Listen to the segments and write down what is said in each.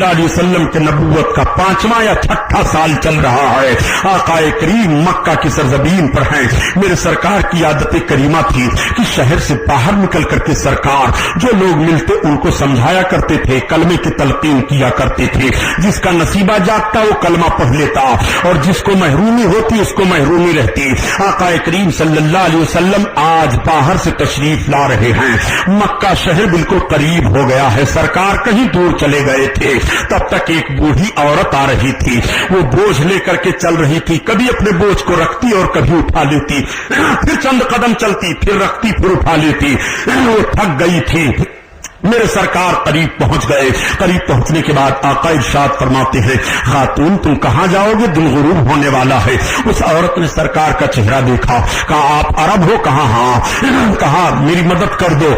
सल्लल्लाहु अलैहि वसल्लम के नबूवत का 5वां या 6ठा साल चल रहा है। आकाए करीम मक्का की सरजमीन पर हैं। मेरे सरकार की आदत करीमा थी कि शहर से बाहर निकल करके सरकार जो लोग मिलते उनको समझाया करते थे, कलमे की तलकीन किया करते थे। जिसका नसीबा जागता वो कलमा पढ़ लेता और जिसको महरूमी होती उसको महरूमी रहती। आकाए करीम सल्लल्लाहु अलैहि वसल्लम आज बाहर से तशरीफ ला रहे हैं। मक्का शहर बिल्कुल करीब हो गया है। सरकार कहीं दूर चले गए थे। तब तक एक बूढ़ी औरत आ रही थी। वो बोझ लेकर के चल रही थी। कभी अपने बोझ को रखती और कभी उठा लेती, फिर चंद कदम चलती, फिर रखती, फिर उठा लेती। वो थक गई थी। मेरे सरकार करीब पहुंच गए। करीब पहुंचने के बाद आका इरशाद फरमाते हैं, खातून तुम कहां जाओगे, दिन गुरूब होने वाला है। उस औरत ने सरकार का चेहरा देखा, कहा आप अरब हो? कहा हाँ। कहा मेरी मदद कर दो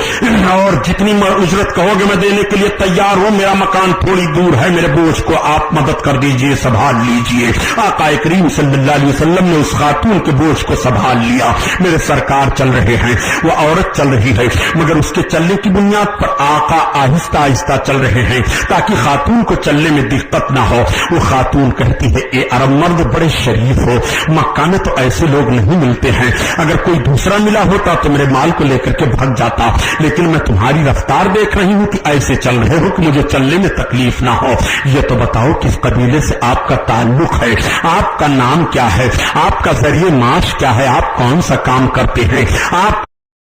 और जितनी उजरत कहोगे मैं देने के लिए तैयार हूं। मेरा मकान थोड़ी दूर है, मेरे बोझ को आप मदद कर दीजिए, संभाल लीजिए। आका करीम सल्लल्लाहु अलैहि वसल्लम ने उस खातून के बोझ को संभाल लिया। मेरे सरकार चल रहे हैं, वो औरत चल रही है, मगर उसके चलने की बुनियाद पर आका आहिस्ता आहिस्ता चल रहे हैं ताकि खातून को चलने में दिक्कत ना हो। वो खातून कहती है, ए अरब मर्द बड़े शरीफ हो, मक्का में तो ऐसे लोग नहीं मिलते हैं। अगर कोई दूसरा मिला होता तो मेरे माल को लेकर के भाग जाता, लेकिन मैं तुम्हारी रफ्तार देख रही हूं कि ऐसे चल रहे हो कि मुझे चलने में तकलीफ ना हो। ये तो बताओ किस कबीले से आपका ताल्लुक है, आपका नाम क्या है, आपका जरिए माश क्या है, आप कौन सा काम करते हैं। आप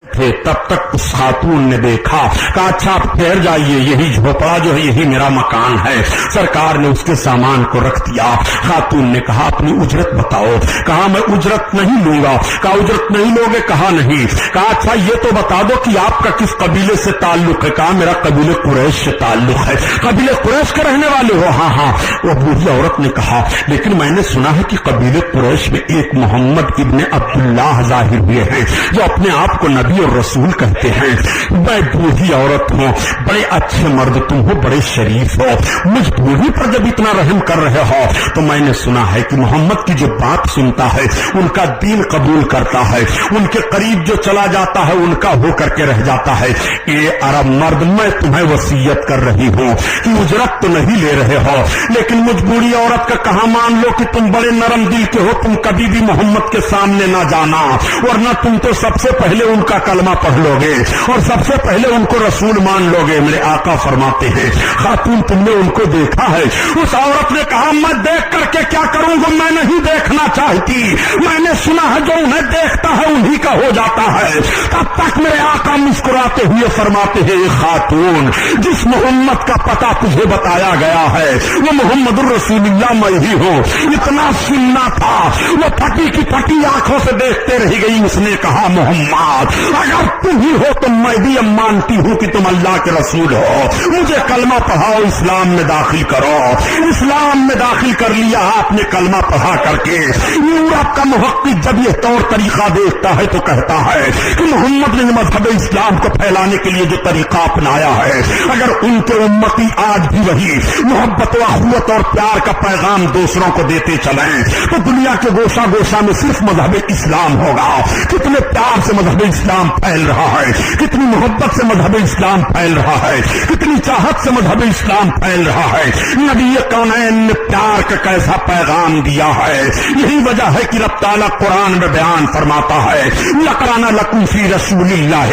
थे तब तक उस खातून ने देखा, कहा अच्छा आप ठहर जाइए, यही झोपड़ा जो है यही मेरा मकान है। सरकार ने उसके सामान को रख दिया। खातून ने कहा अपनी उजरत बताओ। कहा मैं उजरत नहीं लूंगा। कहा उजरत नहीं लोगे? कहा नहीं। कहा अच्छा ये तो बता दो कि आपका किस कबीले से ताल्लुक है। कहा मेरा कबीले कुरैश से ताल्लुक है। कबीले कुरैश के रहने वाले हो? हाँ हाँ। वो बूढ़ी औरत ने कहा लेकिन मैंने सुना है कि कबीले कुरैश में एक मोहम्मद इब्ने अब्दुल्लाह जाहिर हुए हैं जो अपने आप को नबी और रसूल कहते हैं। मैं बूढ़ी औरत हूँ, बड़े अच्छे मर्द तुम हो, बड़े शरीफ हो, मुझ बूढ़ी पर जब इतना रहम कर रहे हो तो मैंने सुना है कि मोहम्मद की जो बात सुनता है उनका दीन कबूल करता है, उनके करीब जो चला जाता है उनका हो करके रह जाता है। ये अरब मर्द मैं तुम्हें वसीयत कर रही हूँ कि उजरत तो नहीं ले रहे हो, लेकिन मुझ बूढ़ी औरत का कहा मान लो कि तुम बड़े नरम दिल के हो, तुम कभी भी मोहम्मद के सामने ना जाना, वरना तुम तो सबसे पहले उनका कलमा पढ़ लोगे और सबसे पहले उनको रसूल मान लोगे। मेरे आका फरमाते हैं, खातून तुमने उनको देखा है? उस औरत ने कहा मैं देख करके क्या करूंगा, मैं नहीं देखना चाहती, मैंने सुना है जो उन्हें देखता है उन्हीं का हो जाता है। तब तक मेरे आका मुस्कुराते हुए फरमाते हैं, खातून जिस मोहम्मद का पता तुझे बताया गया है वो मोहम्मदुर रसूलुल्लाह मैं ही हूँ। इतना सुनना था, वो फटी की फटी आंखों से देखते रह गई। उसने कहा मोहम्मद अगर तुम ही हो तो मैं भी अब मानती हूं कि तुम अल्लाह के रसूल हो, मुझे कलमा पढ़ाओ, इस्लाम में दाखिल करो। इस्लाम में दाखिल कर लिया आपने कलमा पढ़ा करके। यूरोप का मुहक्किक जब ये तौर तरीका देखता है तो कहता है कि मोहम्मद ने मजहब इस्लाम को फैलाने के लिए जो तरीका अपनाया है, अगर उनके उम्मती आज भी वही मोहब्बत अखुवत और प्यार का पैगाम दूसरों को देते चले तो दुनिया के गोशा गोशा में सिर्फ मजहब इस्लाम होगा। कितने प्यार से मजहब इस्लाम फैल रहा है, कितनी मोहब्बत से मजहब इस्लाम फैल रहा है, कितनी चाहत से मजहब इस्लाम फैल रहा है। नबी कौनैन ने प्यार का कैसा पैगाम दिया है। यही वजह है कि रब ताला कुरान में बयान फरमाता है, लकराना लकुम फी रसूलिल्लाह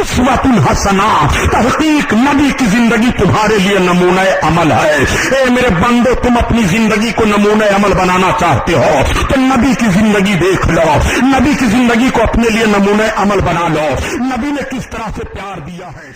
उस्वतुन हसना, तहकीक नबी की जिंदगी तुम्हारे लिए नमूना अमल है। ए मेरे बंदो तुम अपनी जिंदगी को नमूना अमल बनाना चाहते हो तो नबी की जिंदगी देख लो, नबी की जिंदगी को अपने लिए नमूना अमल बना लो। नबी ने किस तरह से प्यार दिया है।